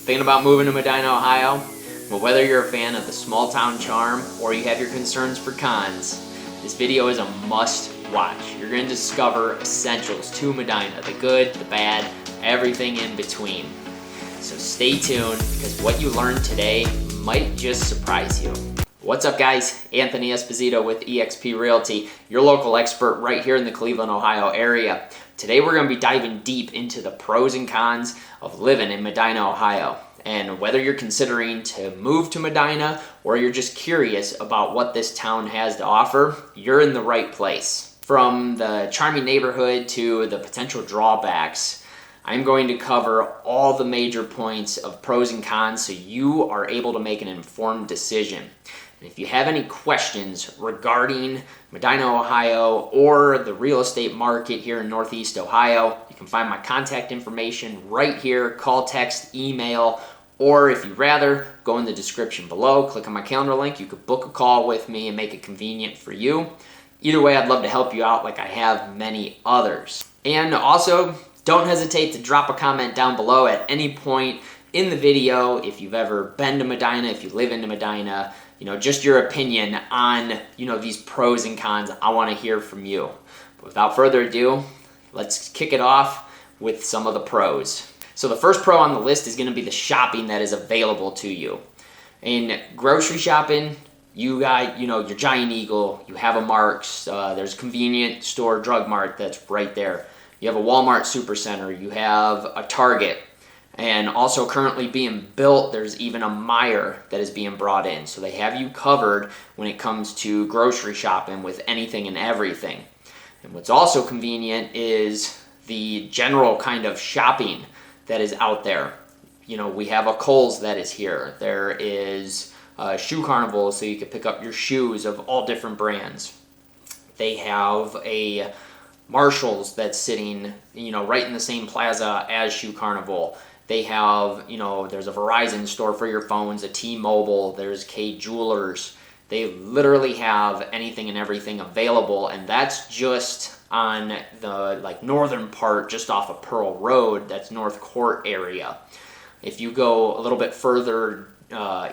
Thinking about moving to Medina, Ohio? Well, whether you're a fan of the small town charm or you have your concerns for cons, this video is a must watch. You're going to discover essentials to Medina, the good, the bad, everything in between. So stay tuned because what you learn today might just surprise you. What's up, guys? Anthony Esposito with eXp Realty, your local expert right here in the Cleveland, Ohio area. Today we're going to be diving deep into the pros and cons of living in Medina, Ohio. And whether you're considering to move to Medina or you're just curious about what this town has to offer, you're in the right place. From the charming neighborhood to the potential drawbacks, I'm going to cover all the major points of pros and cons so you are able to make an informed decision. And if you have any questions regarding Medina, Ohio, or the real estate market here in Northeast Ohio, you can find my contact information right here. Call, text, email, or if you'd rather, go in the description below. Click on my calendar link. You could book a call with me and make it convenient for you. Either way, I'd love to help you out like I have many others. And also, don't hesitate to drop a comment down below at any point in the video if you've ever been to Medina, if you live in Medina, just your opinion on, these pros and cons. I want to hear from you. But without further ado, let's kick it off with some of the pros. So the first pro on the list is going to be the shopping that is available to you. In grocery shopping, you got, your Giant Eagle, you have a Mark's, there's a convenient store, Drug Mart, that's right there. You have a Walmart Supercenter, you have a Target, and also currently being built, there's even a Meijer that is being brought in. So they have you covered when it comes to grocery shopping with anything and everything. And what's also convenient is the general kind of shopping that is out there. We have a Kohl's that is here. There is a Shoe Carnival, so you can pick up your shoes of all different brands. They have a Marshall's that's sitting, right in the same plaza as Shoe Carnival. They have, there's a Verizon store for your phones, a T-Mobile, there's K Jewelers. They literally have anything and everything available, and that's just on the northern part, just off of Pearl Road. That's North Court area. If you go a little bit further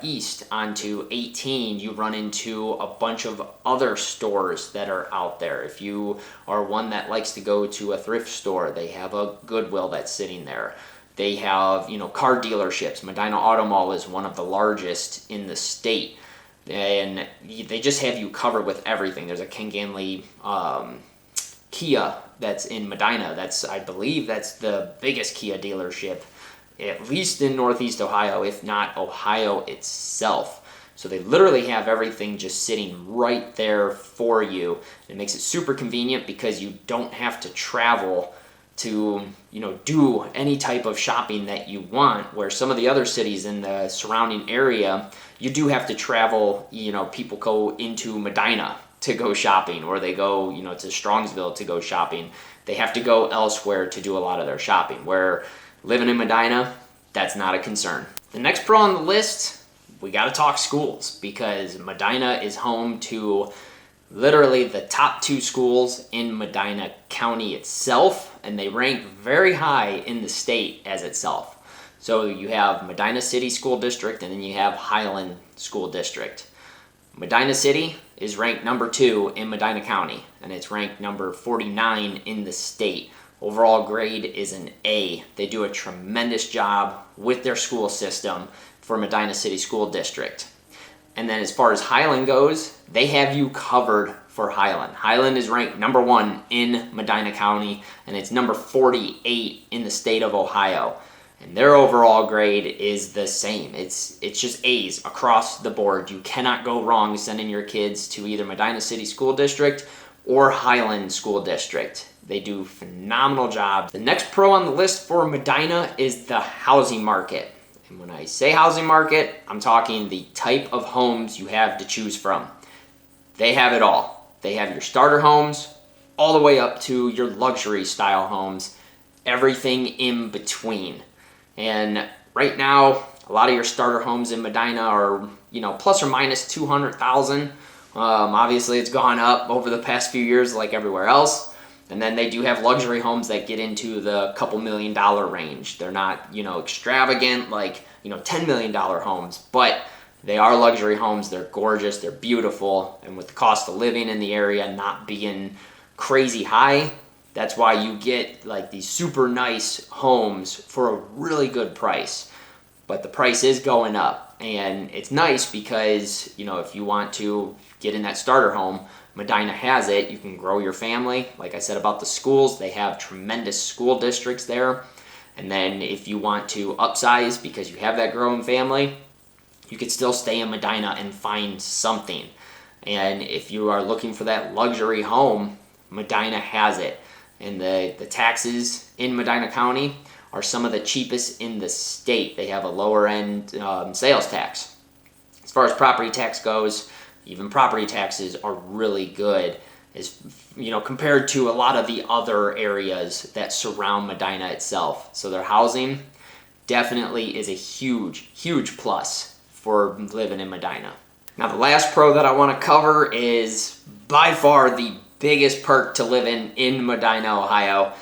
east onto 18, you run into a bunch of other stores that are out there. If you are one that likes to go to a thrift store, they have a Goodwill that's sitting there. They have, car dealerships. Medina Auto Mall is one of the largest in the state. And they just have you covered with everything. There's a Ken Ganley Kia that's in Medina. I believe that's the biggest Kia dealership, at least in Northeast Ohio, if not Ohio itself. So they literally have everything just sitting right there for you. It makes it super convenient because you don't have to travel to, do any type of shopping that you want, where some of the other cities in the surrounding area, you do have to travel. People go into Medina to go shopping, or they go, to Strongsville to go shopping. They have to go elsewhere to do a lot of their shopping, where living in Medina, that's not a concern. The next pro on the list, we got to talk schools, because Medina is home to literally the top 2 schools in Medina County itself, and they rank very high in the state as itself. So you have Medina City School District, and then you have Highland School District. Medina City is ranked number 2 in Medina County, and it's ranked number 49 in the state. Overall grade is an A. They do a tremendous job with their school system for Medina City School District. And then as far as Highland goes, they have you covered for Highland. Highland is ranked number 1 in Medina County, and it's number 48 in the state of Ohio. And their overall grade is the same. It's just A's across the board. You cannot go wrong sending your kids to either Medina City School District or Highland School District. They do a phenomenal job. The next pro on the list for Medina is the housing market. And when I say housing market, I'm talking the type of homes you have to choose from. They have it all. They have your starter homes all the way up to your luxury style homes, everything in between. And right now, a lot of your starter homes in Medina are, plus or minus 200,000. Obviously, it's gone up over the past few years like everywhere else. And then they do have luxury homes that get into the couple $1 million range. They're not, extravagant like $10 million homes, but they are luxury homes. They're gorgeous, they're beautiful, and with the cost of living in the area not being crazy high, that's why you get like these super nice homes for a really good price. But the price is going up, and it's nice because, if you want to get in that starter home, Medina has it. You can grow your family. Like I said about the schools, they have tremendous school districts there. And then if you want to upsize because you have that growing family, you could still stay in Medina and find something. And if you are looking for that luxury home, Medina has it. And the taxes in Medina County are some of the cheapest in the state. They have a lower end sales tax. As far as property tax goes, even property taxes are really good, compared to a lot of the other areas that surround Medina itself. So their housing definitely is a huge, huge plus for living in Medina. Now the last pro that I want to cover is by far the biggest perk to live in Medina, Ohio,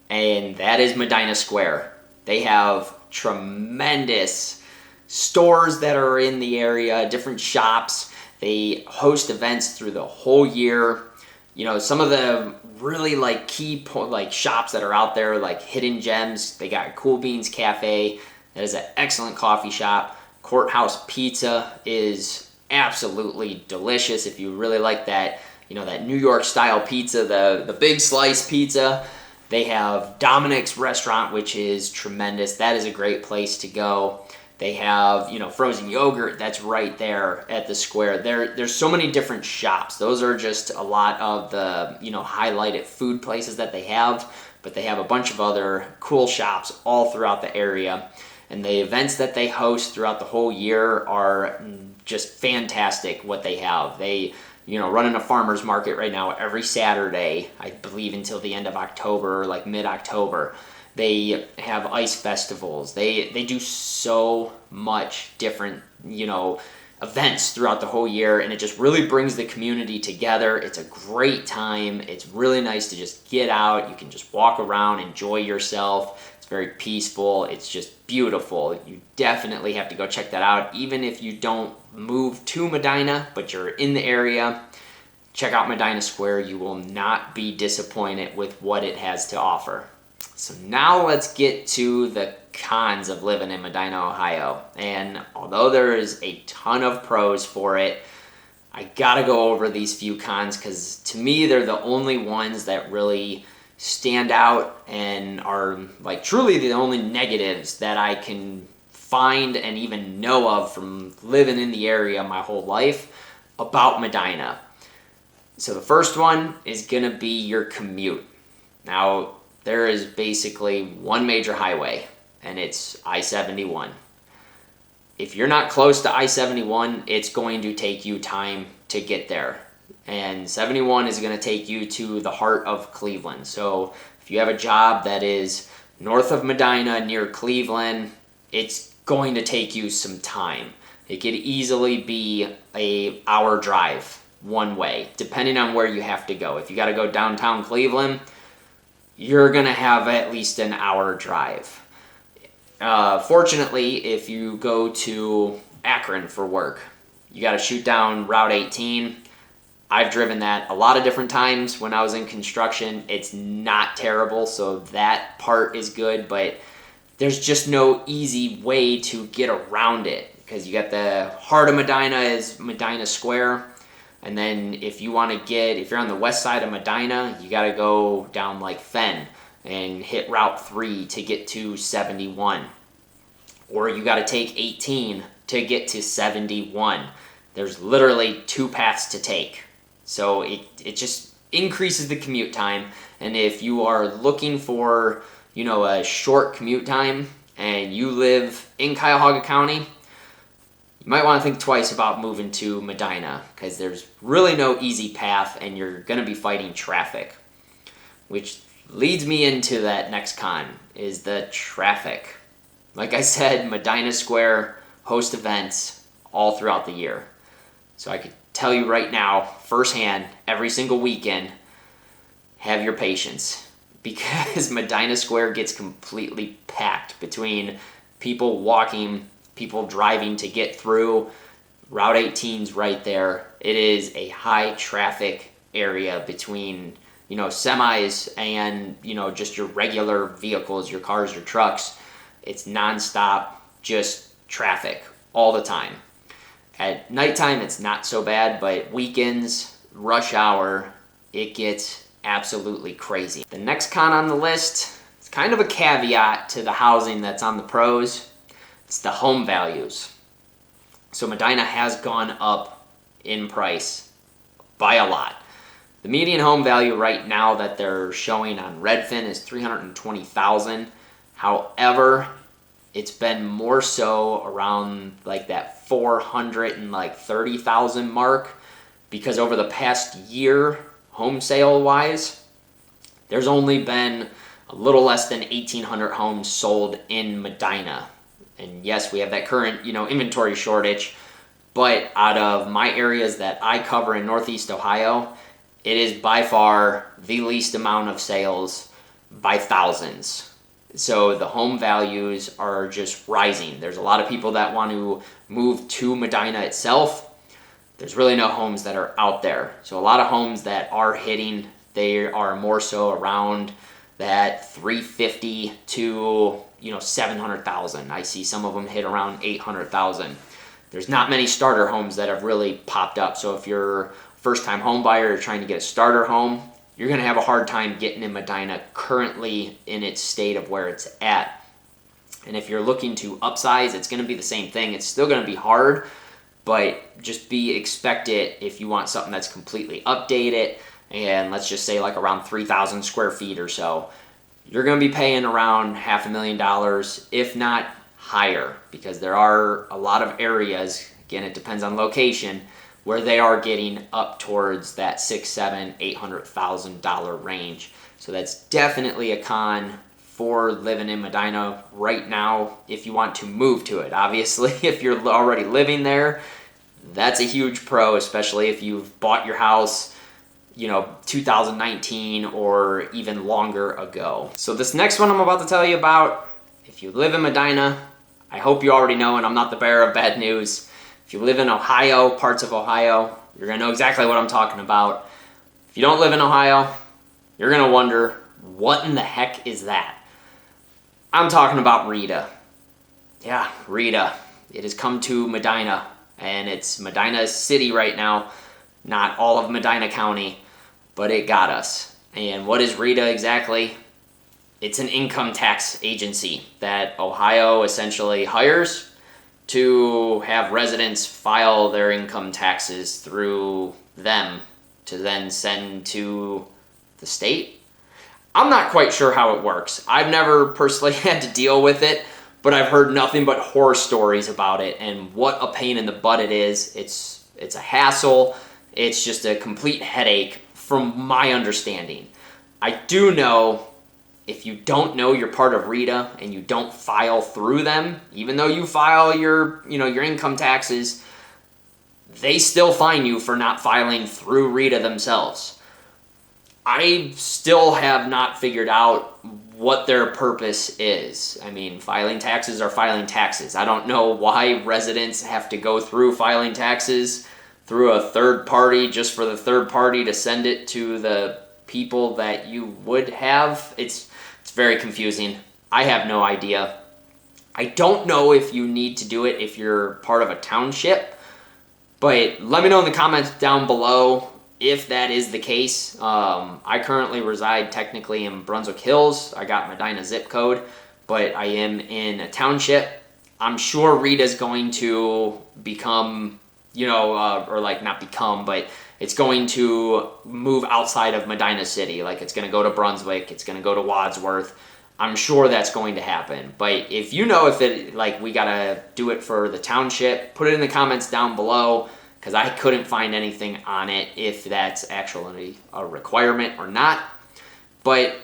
and that is Medina Square. They have tremendous stores that are in the area, different shops. They host events through the whole year. Some of the really key shops that are out there, like hidden gems. They got Cool Beans Cafe. That is an excellent coffee shop. Courthouse Pizza is absolutely delicious. If you really like that, that New York style pizza, the big slice pizza. They have Dominic's Restaurant, which is tremendous. That is a great place to go. They have, frozen yogurt that's right there at the square. There's so many different shops. Those are just a lot of the, highlighted food places that they have, but they have a bunch of other cool shops all throughout the area. And the events that they host throughout the whole year are just fantastic what they have. They, running a farmer's market right now every Saturday, I believe until the end of October, like mid-October. They have ice festivals. They do so much different, events throughout the whole year, and it just really brings the community together. It's a great time. It's really nice to just get out. You can just walk around, enjoy yourself. It's very peaceful. It's just beautiful. You definitely have to go check that out. Even if you don't move to Medina, but you're in the area, check out Medina Square. You will not be disappointed with what it has to offer. So now let's get to the cons of living in Medina, Ohio. And although there is a ton of pros for it, I gotta go over these few cons because to me they're the only ones that really stand out and are truly the only negatives that I can find and even know of from living in the area my whole life about Medina. So the first one is gonna be your commute. Now, there is basically one major highway, and it's I-71. If you're not close to I-71, it's going to take you time to get there. And 71 is going to take you to the heart of Cleveland. So if you have a job that is north of Medina, near Cleveland, it's going to take you some time. It could easily be an hour drive one way, depending on where you have to go. If you got to go downtown Cleveland, you're going to have at least an hour drive. Fortunately, if you go to Akron for work, you got to shoot down Route 18. I've driven that a lot of different times when I was in construction. It's not terrible, so that part is good, but there's just no easy way to get around it because you got the heart of Medina is Medina Square. And then if you're on the west side of Medina, you got to go down Fenn and hit Route 3 to get to 71. Or you got to take 18 to get to 71. There's literally two paths to take. So it just increases the commute time. And if you are looking for, a short commute time and you live in Cuyahoga County, you might want to think twice about moving to Medina because there's really no easy path and you're going to be fighting traffic. Which leads me into that next con, is the traffic. Like I said, Medina Square hosts events all throughout the year. So I could tell you right now, firsthand, every single weekend, have your patience because Medina Square gets completely packed between people walking, people driving to get through. Route 18's right there. It is a high traffic area between, semis and, just your regular vehicles, your cars, your trucks. It's nonstop, just traffic all the time. At nighttime, it's not so bad, but weekends, rush hour, it gets absolutely crazy. The next con on the list, it's kind of a caveat to the housing that's on the pros. It's the home values. So Medina has gone up in price by a lot. The median home value right now that they're showing on Redfin is $320,000. However, it's been more so around like that $430,000 mark, because over the past year, home sale wise, there's only been a little less than 1,800 homes sold in Medina. And yes, we have that current, inventory shortage, but out of my areas that I cover in Northeast Ohio, it is by far the least amount of sales by thousands. So the home values are just rising. There's a lot of people that want to move to Medina itself. There's really no homes that are out there. So a lot of homes that are hitting, they are more so around that 350 to 700,000. I see some of them hit around 800,000. There's not many starter homes that have really popped up. So if you're a first-time home buyer or trying to get a starter home, you're going to have a hard time getting in Medina currently in its state of where it's at. And if you're looking to upsize, it's going to be the same thing. It's still going to be hard, but just expect it if you want something that's completely updated, and let's just say like around 3,000 square feet or so. You're going to be paying around $500,000, if not higher, because there are a lot of areas, again, it depends on location, where they are getting up towards that $600,000, $700,000, $800,000 range. So that's definitely a con for living in Medina right now if you want to move to it. Obviously, if you're already living there, that's a huge pro, especially if you've bought your house 2019 or even longer ago. So this next one I'm about to tell you about, if you live in Medina, I hope you already know, and I'm not the bearer of bad news. If you live in Ohio, parts of Ohio, you're gonna know exactly what I'm talking about. If you don't live in Ohio, you're gonna wonder, what in the heck is that? I'm talking about RITA. Yeah, RITA. It has come to Medina, and it's Medina City right now, not all of Medina County, but it got us. And what is RITA exactly? It's an income tax agency that Ohio essentially hires to have residents file their income taxes through them to then send to the state. I'm not quite sure how it works. I've never personally had to deal with it, but I've heard nothing but horror stories about it and what a pain in the butt it is. It's a hassle. It's just a complete headache from my understanding. I do know if you don't know you're part of RITA and you don't file through them, even though you file your income taxes, they still fine you for not filing through RITA themselves. I still have not figured out what their purpose is. I mean, filing taxes are filing taxes. I don't know why residents have to go through filing taxes through a third party just for the third party to send it to the people that you would have. It's very confusing. I have no idea. I don't know if you need to do it if you're part of a township, but let me know in the comments down below if that is the case. I currently reside technically in Brunswick Hills. I got Medina zip code, but I am in a township. I'm sure RITA is going to become, or like not become, but it's going to move outside of Medina City. Like it's going to go to Brunswick. It's going to go to Wadsworth. I'm sure that's going to happen. But if you know if it, like we got to do it for the township, put it in the comments down below, because I couldn't find anything on it if that's actually a requirement or not. But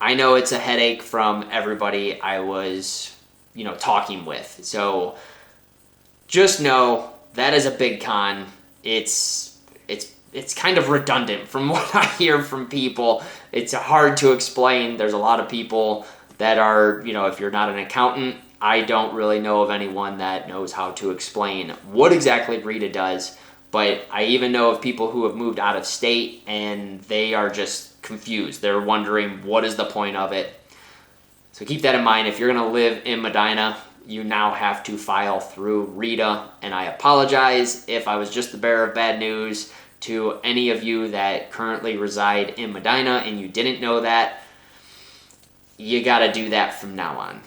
I know it's a headache from everybody I was, talking with. So just know that is a big con. It's kind of redundant from what I hear from people. It's hard to explain. There's a lot of people that are, if you're not an accountant, I don't really know of anyone that knows how to explain what exactly RITA does, but I even know of people who have moved out of state and they are just confused. They're wondering what is the point of it. So keep that in mind. If you're going to live in Medina, you now have to file through RITA, and I apologize if I was just the bearer of bad news to any of you that currently reside in Medina and you didn't know that. You got to do that from now on.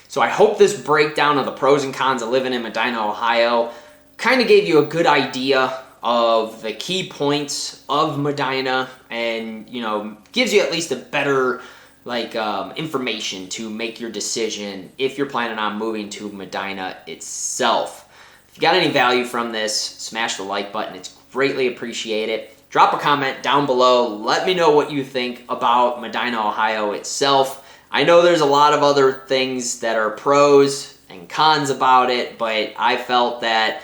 So I hope this breakdown of the pros and cons of living in Medina, Ohio kind of gave you a good idea of the key points of Medina, and gives you at least a better information to make your decision if you're planning on moving to Medina itself. If you got any value from this, smash the like button. It's greatly appreciated. Drop a comment down below. Let me know what you think about Medina, Ohio itself. I know there's a lot of other things that are pros and cons about it, but I felt that,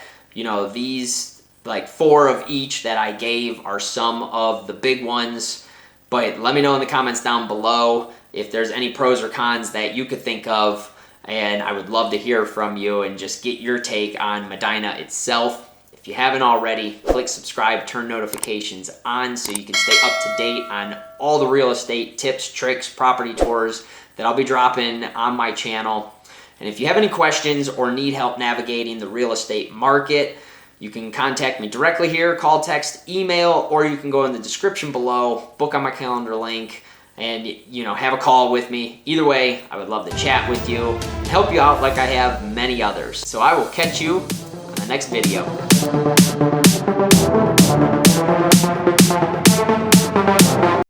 these 4 of each that I gave are some of the big ones. But let me know in the comments down below if there's any pros or cons that you could think of, and I would love to hear from you and just get your take on Medina itself. If you haven't already, click subscribe, turn notifications on so you can stay up to date on all the real estate tips, tricks, property tours that I'll be dropping on my channel. And if you have any questions or need help navigating the real estate market, you can contact me directly here, call, text, email, or you can go in the description below, book on my calendar link, and have a call with me. Either way, I would love to chat with you and help you out like I have many others. So I will catch you on the next video.